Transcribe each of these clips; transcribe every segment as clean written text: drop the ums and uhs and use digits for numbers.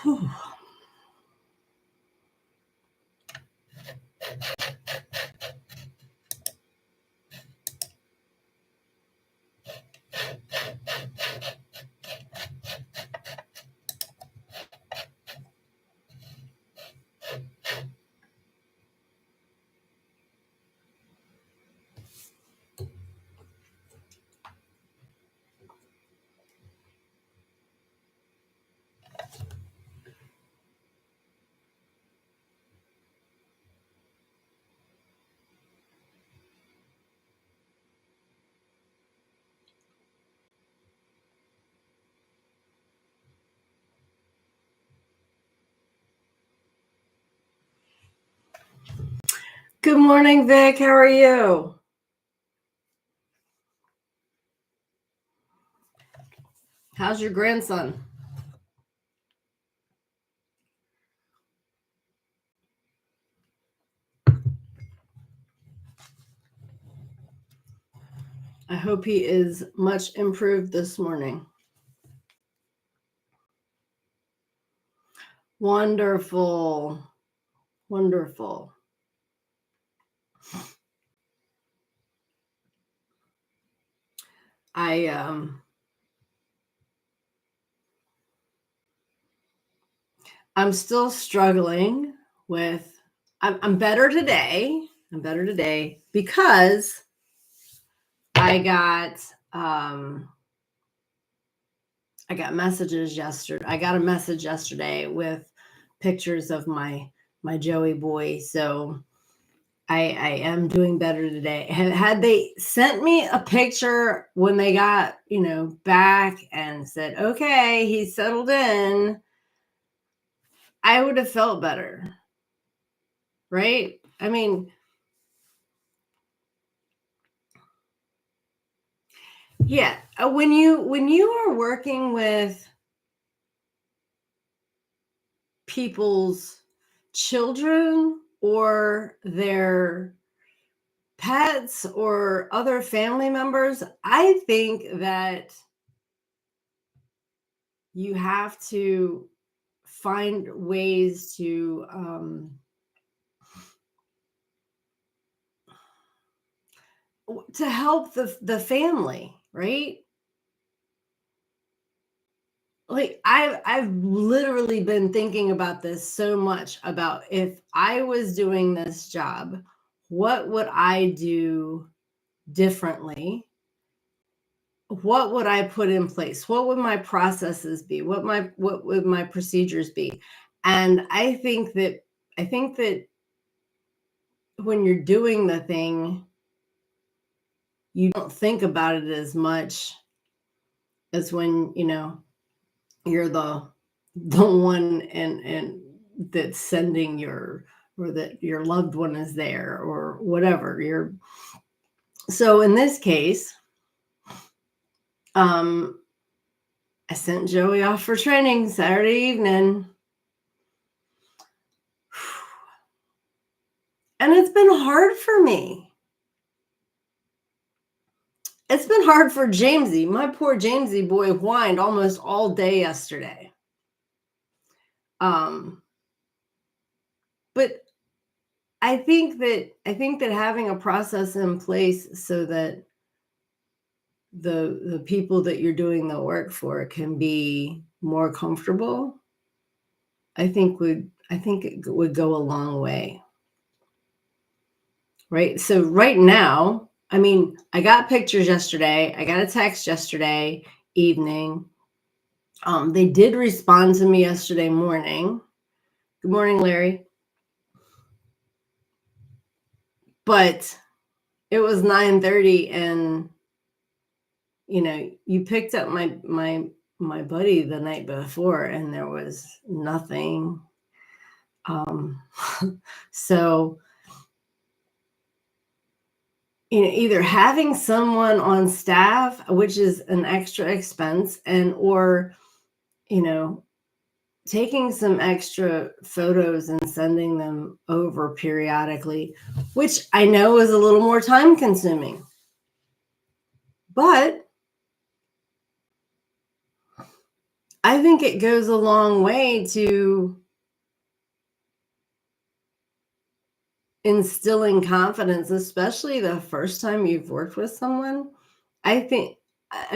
Whew. Good morning, Vic. How are you? How's your grandson? I hope he is much improved this morning. Wonderful. Wonderful. I'm still struggling with, I'm better today. I'm better today because I got messages yesterday. I got a message yesterday with pictures of my Joey boy. So I am doing better today. Had they sent me a picture when they got, back and said, okay, he's settled in, I would have felt better. Right? I mean, yeah, when you are working with people's children or their pets or other family members, I think that you have to find ways to help the family, right? Like I've literally been thinking about this so much, about if I was doing this job, what would I do differently? What would I put in place? What would my processes be? What would my procedures be? And I think that when you're doing the thing, you don't think about it as much as when, you're the one and that's sending or that your loved one is there or whatever. So in this case, I sent Joey off for training Saturday evening. And it's been hard for me. It's been hard for Jamesy. My poor Jamesy boy whined almost all day yesterday. But I think that having a process in place so that the people that you're doing the work for can be more comfortable, I think it would go a long way. Right? So right now, I mean, I got pictures yesterday. I got a text yesterday evening. They did respond to me yesterday morning. Good morning, Larry. But it was 9:30 and you picked up my buddy the night before and there was nothing. So either having someone on staff, which is an extra expense, or taking some extra photos and sending them over periodically, which I know is a little more time consuming. But I think it goes a long way to instilling confidence, especially the first time you've worked with someone. I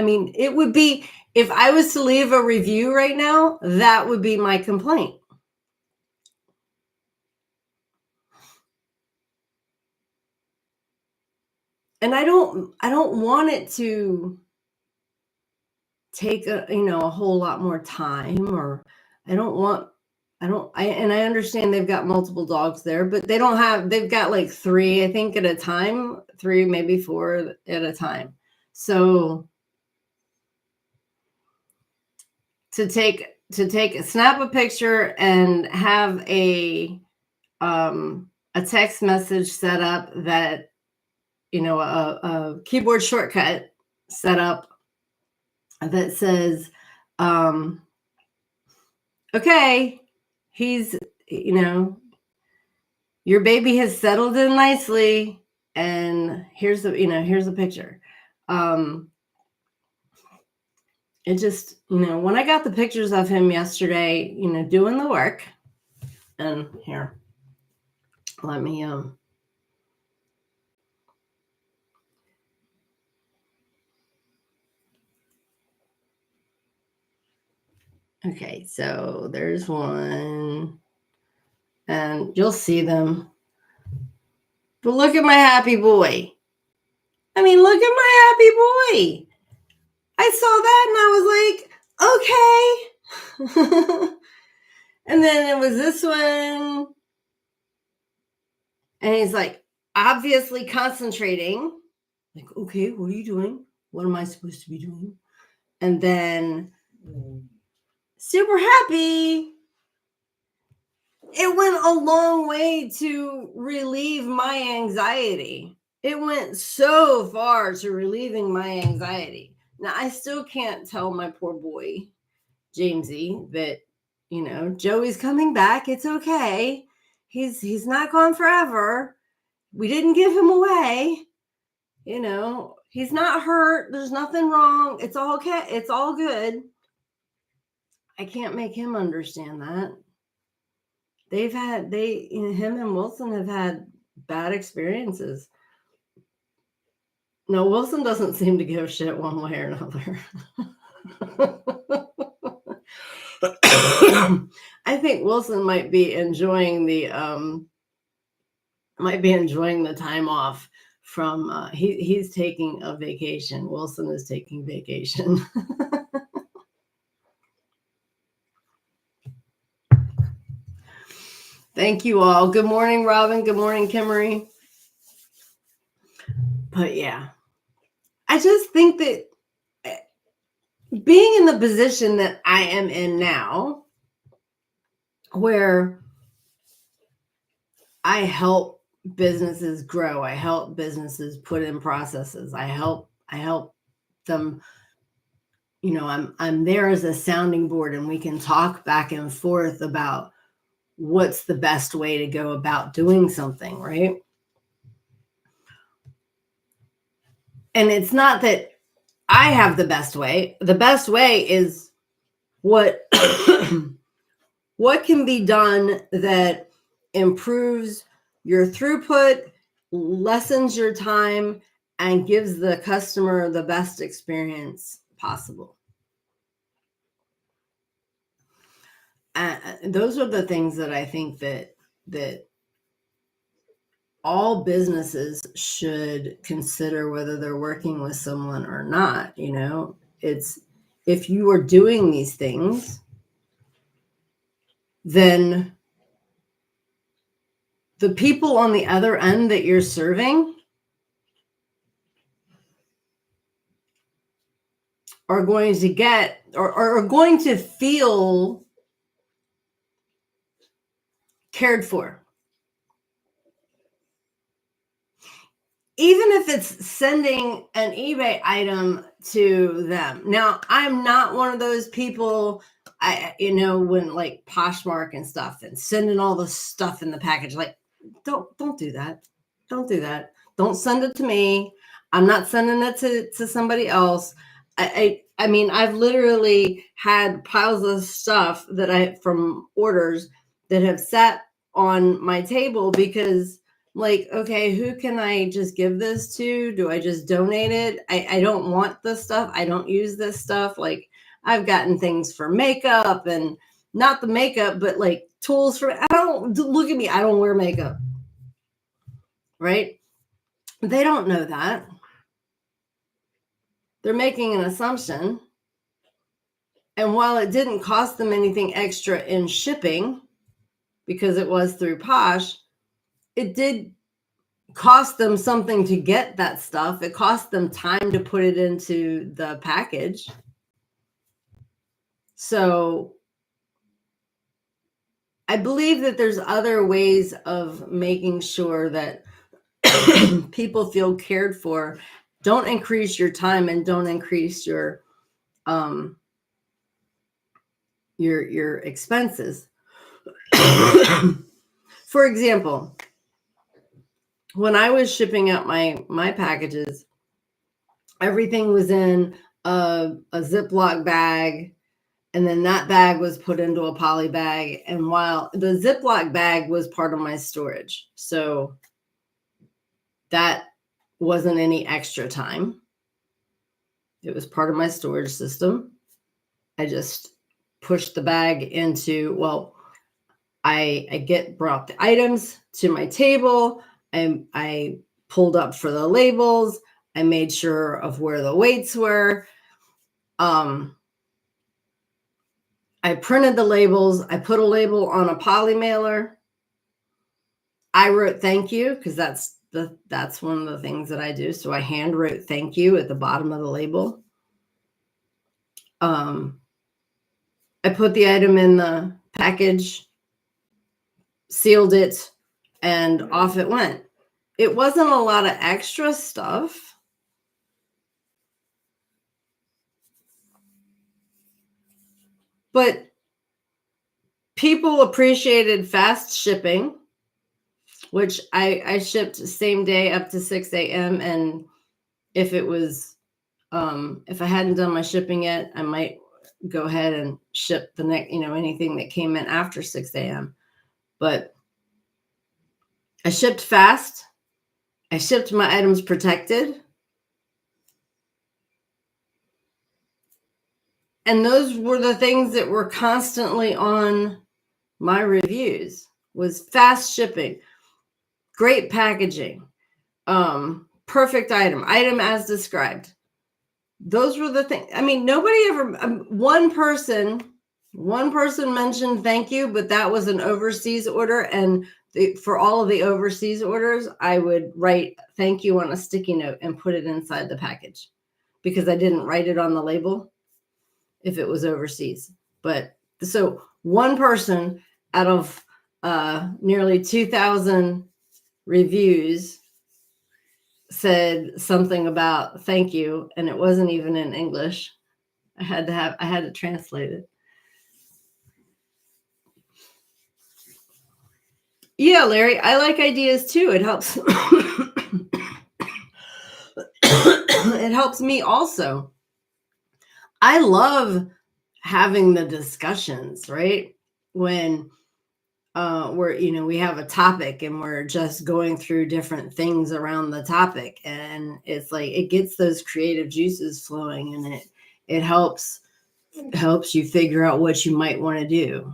mean, it would be, if I was to leave a review right now, that would be my complaint. And I don't want it to take a whole lot more time, or I don't want I understand they've got multiple dogs there, but they've got like 3, I think, at a time, 3, maybe 4 at a time. So snap a picture and have a text message set up, that a keyboard shortcut set up that says, okay, he's, your baby has settled in nicely, and here's the picture. It just, when I got the pictures of him yesterday, doing the work, and here, let me, okay, so there's one, and you'll see them. But look at my happy boy. I mean, look at my happy boy. I saw that and I was like, okay. And then it was this one. And he's like, obviously concentrating. Like, okay, what are you doing? What am I supposed to be doing? And then super happy. It went a long way to relieve my anxiety. It went so far to relieving my anxiety. Now, I still can't tell my poor boy, Jamesy, that, Joey's coming back. It's okay. He's not gone forever. We didn't give him away. He's not hurt. There's nothing wrong. It's all okay. It's all good. I can't make him understand that. Him and Wilson have had bad experiences. No, Wilson doesn't seem to give a shit one way or another. I think Wilson might be enjoying the time off from he's taking a vacation. Wilson is taking vacation. Thank you all. Good morning, Robin. Good morning, Kimmery. But yeah, I just think that being in the position that I am in now, where I help businesses grow, I help businesses put in processes, I help them, I'm there as a sounding board, and we can talk back and forth about what's the best way to go about doing something, right? And it's not that I have the best way. The best way is what what can be done that improves your throughput, lessens your time, and gives the customer the best experience possible. Those are the things that I think that all businesses should consider, whether they're working with someone or not. It's, if you are doing these things, then the people on the other end that you're serving are going to get, or are going to feel cared for. Even if it's sending an eBay item to them. Now, I'm not one of those people, when like Poshmark and stuff, and sending all the stuff in the package, like, don't do that. Don't do that. Don't send it to me. I'm not sending it to somebody else. I I mean, I've literally had piles of stuff from orders that have sat on my table because, like, okay, who can I just give this to? Do I just donate it? I don't want this stuff. I don't use this stuff. Like, I've gotten things for makeup, and not the makeup, but like tools for, I don't, look at me, I don't wear makeup, right? They don't know that. They're making an assumption. And while it didn't cost them anything extra in shipping, because it was through Posh, it did cost them something to get that stuff. It cost them time to put it into the package. So I believe that there's other ways of making sure that people feel cared for. Don't increase your time and don't increase your expenses. For example, when I was shipping out my packages, everything was in a Ziploc bag, and then that bag was put into a poly bag. And while the Ziploc bag was part of my storage, so that wasn't any extra time. It was part of my storage system. I just pushed the bag into, well, I brought the items to my table. I pulled up for the labels. I made sure of where the weights were. I printed the labels. I put a label on a poly mailer. I wrote thank you, because that's one of the things that I do. So I hand wrote thank you at the bottom of the label. I put the item in the package, sealed it, and off it went. It wasn't a lot of extra stuff, but people appreciated fast shipping, which I shipped same day up to 6 a.m. And if it was, if I hadn't done my shipping yet, I might go ahead and ship the next, anything that came in after 6 a.m. But I shipped fast. I shipped my items protected. And those were the things that were constantly on my reviews, was fast shipping, great packaging, perfect item as described. Those were the things. I mean, nobody ever, one person mentioned thank you, but that was an overseas order. And for all of the overseas orders, I would write thank you on a sticky note and put it inside the package, because I didn't write it on the label if it was overseas. But so one person out of nearly 2,000 reviews said something about thank you, and it wasn't even in English. I had to translate it. Yeah, Larry, I like ideas too. It helps. It helps me also. I love having the discussions, right? When we have a topic and we're just going through different things around the topic, and it's like it gets those creative juices flowing, and it helps you figure out what you might want to do,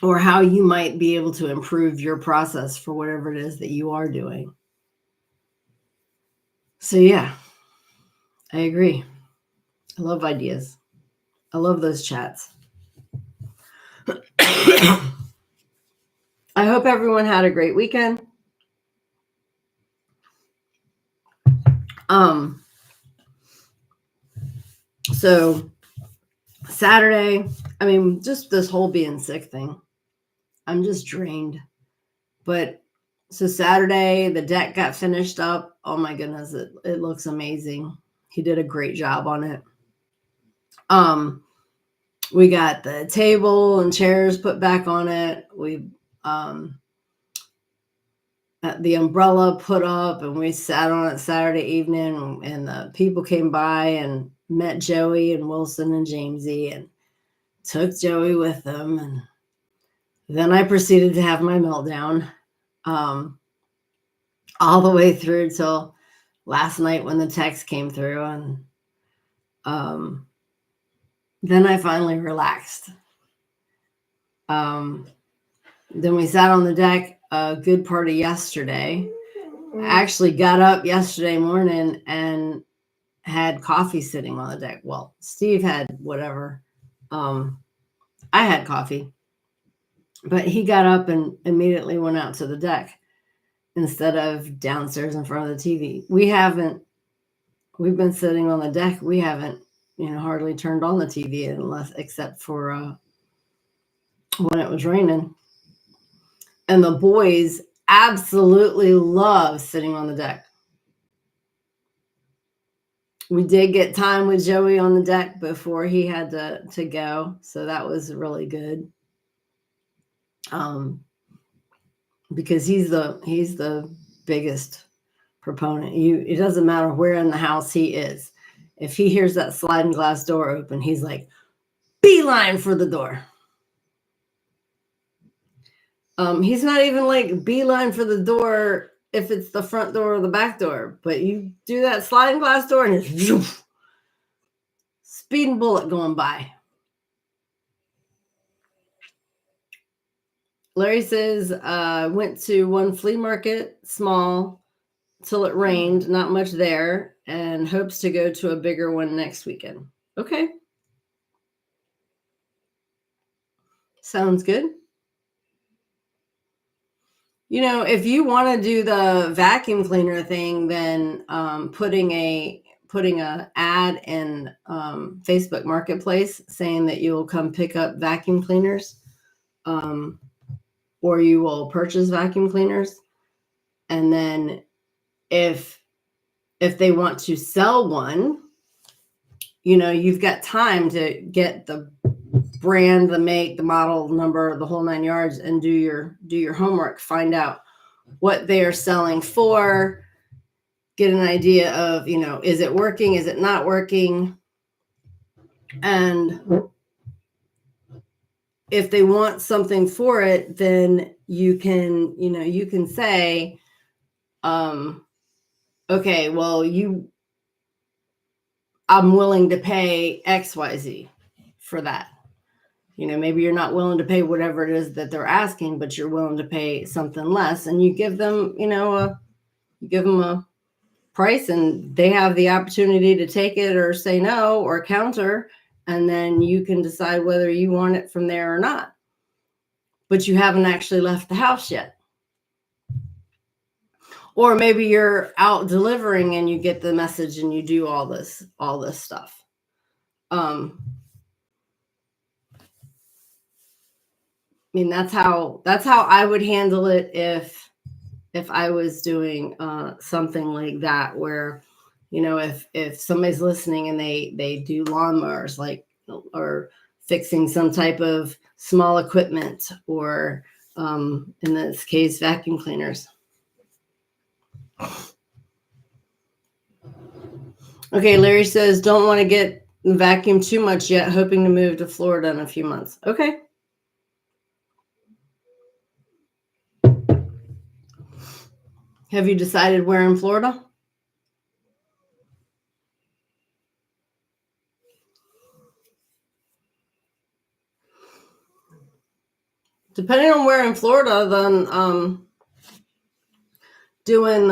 or how you might be able to improve your process for whatever it is that you are doing. So yeah, I agree. I love ideas. I love those chats. I hope everyone had a great weekend. So Saturday, I mean, just this whole being sick thing, I'm just drained. But so Saturday, the deck got finished up. Oh my goodness, it looks amazing. He did a great job on it. We got the table and chairs put back on it. We the umbrella put up, and we sat on it Saturday evening, and the people came by and met Joey and Wilson and Jamesy and took Joey with them. And then I proceeded to have my meltdown all the way through till last night when the text came through. And then I finally relaxed. Then we sat on the deck a good part of yesterday. I actually got up yesterday morning and had coffee sitting on the deck. Well, Steve had whatever. I had coffee, but he got up and immediately went out to the deck instead of downstairs in front of the TV. We've been sitting on the deck. We haven't, hardly turned on the TV except for when it was raining. And the boys absolutely love sitting on the deck. We did get time with Joey on the deck before he had to go. So that was really good. Because he's the biggest proponent. It doesn't matter where in the house he is. If he hears that sliding glass door open, he's like, beeline for the door. He's not even like beeline for the door if it's the front door or the back door, but you do that sliding glass door and it's speeding bullet going by. Larry says, went to one flea market, small, till it rained, not much there, and hopes to go to a bigger one next weekend. Okay. Sounds good. If you want to do the vacuum cleaner thing, then putting a ad in Facebook Marketplace saying that you will come pick up vacuum cleaners, or you will purchase vacuum cleaners, and then if they want to sell one, you've got time to get the brand, the make, the model number, the whole 9 yards, and do your homework, find out what they are selling for, get an idea of, is it working? Is it not working? And if they want something for it, then you can say, okay, well, I'm willing to pay XYZ for that. Maybe you're not willing to pay whatever it is that they're asking, but you're willing to pay something less, and you give them, a price, and they have the opportunity to take it or say no or counter, and then you can decide whether you want it from there or not. But you haven't actually left the house yet. Or maybe you're out delivering and you get the message and you do all this stuff. That's how I would handle it if I was doing something like that, where, if somebody's listening and they do lawnmowers, like, or fixing some type of small equipment, or in this case, vacuum cleaners. Okay, Larry says, don't want to get vacuum too much yet, hoping to move to Florida in a few months. Okay. Have you decided where in Florida? Depending on where in Florida, then doing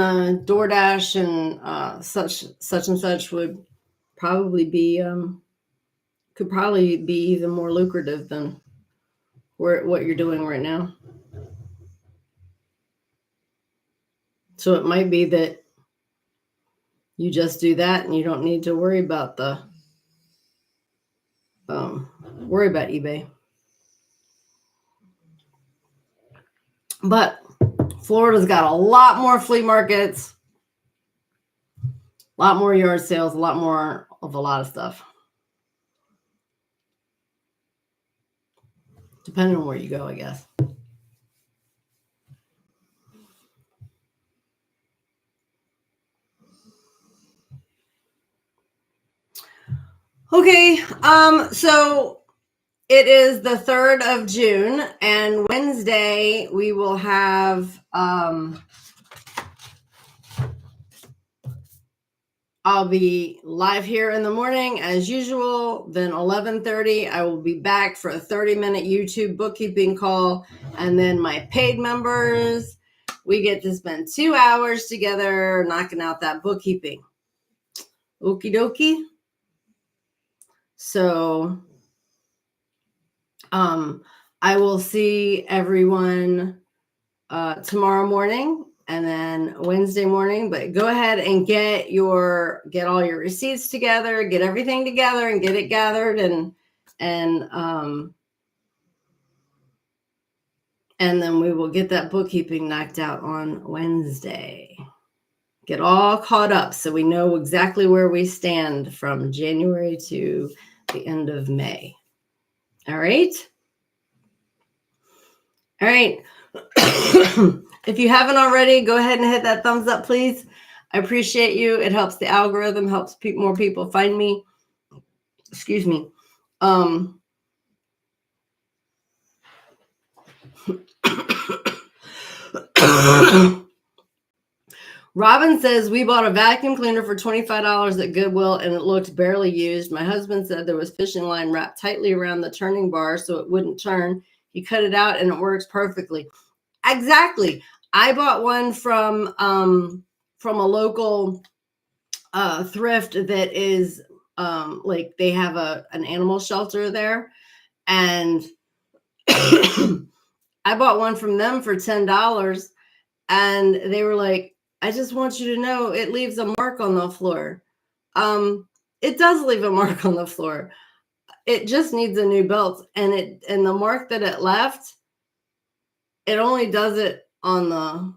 DoorDash and such and such would probably be could probably be even more lucrative than what you're doing right now. So it might be that you just do that and you don't need to worry about eBay. But Florida's got a lot more flea markets, a lot more yard sales, a lot more of a lot of stuff. Depending on where you go, I guess. Okay, so it is the 3rd of June, and Wednesday we will have I'll be live here in the morning as usual. Then 11:30 I will be back for a 30-minute YouTube bookkeeping call, and then my paid members, we get to spend 2 hours together knocking out that bookkeeping. Okie dokie. So I will see everyone tomorrow morning and then Wednesday morning. But go ahead and get all your receipts together, get everything together, and get it gathered, and then we will get that bookkeeping knocked out on Wednesday. Get all caught up so we know exactly where we stand from January to the end of May. All right. All right. If you haven't already, go ahead and hit that thumbs up, please. I appreciate you. It helps the algorithm, helps more people find me. Excuse me. Robin says, we bought a vacuum cleaner for $25 at Goodwill and it looked barely used. My husband said there was fishing line wrapped tightly around the turning bar so it wouldn't turn. He cut it out and it works perfectly. Exactly. I bought one from a local thrift that is like they have an animal shelter there, and I bought one from them for $10, and they were like, I just want you to know it leaves a mark on the floor. It does leave a mark on the floor. It just needs a new belt, and the mark that it left, it only does it on the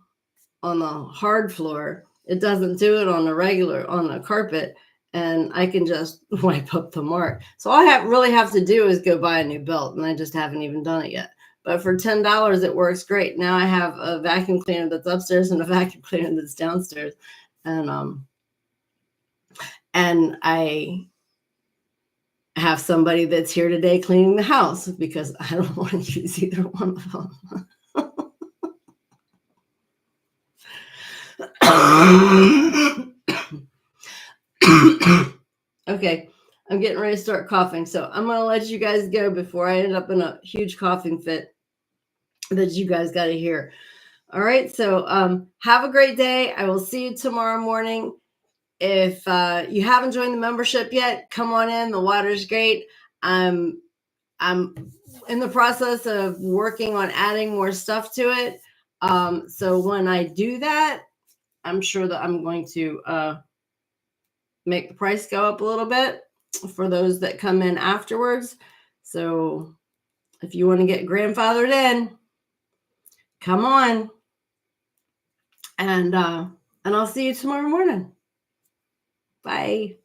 hard floor. It doesn't do it on the carpet, and I can just wipe up the mark. So all I really have to do is go buy a new belt, and I just haven't even done it yet. But for $10, it works great. Now I have a vacuum cleaner that's upstairs and a vacuum cleaner that's downstairs, and I have somebody that's here today cleaning the house because I don't want to use either one of them. Okay, I'm getting ready to start coughing, so I'm going to let you guys go before I end up in a huge coughing fit that you guys got to hear. All right, so have a great day. I will see you tomorrow morning. If you haven't joined the membership yet, come on in. The water's great. I'm in the process of working on adding more stuff to it. So when I do that, I'm sure that I'm going to make the price go up a little bit for those that come in afterwards. So if you want to get grandfathered in, come on. And I'll see you tomorrow morning. Bye.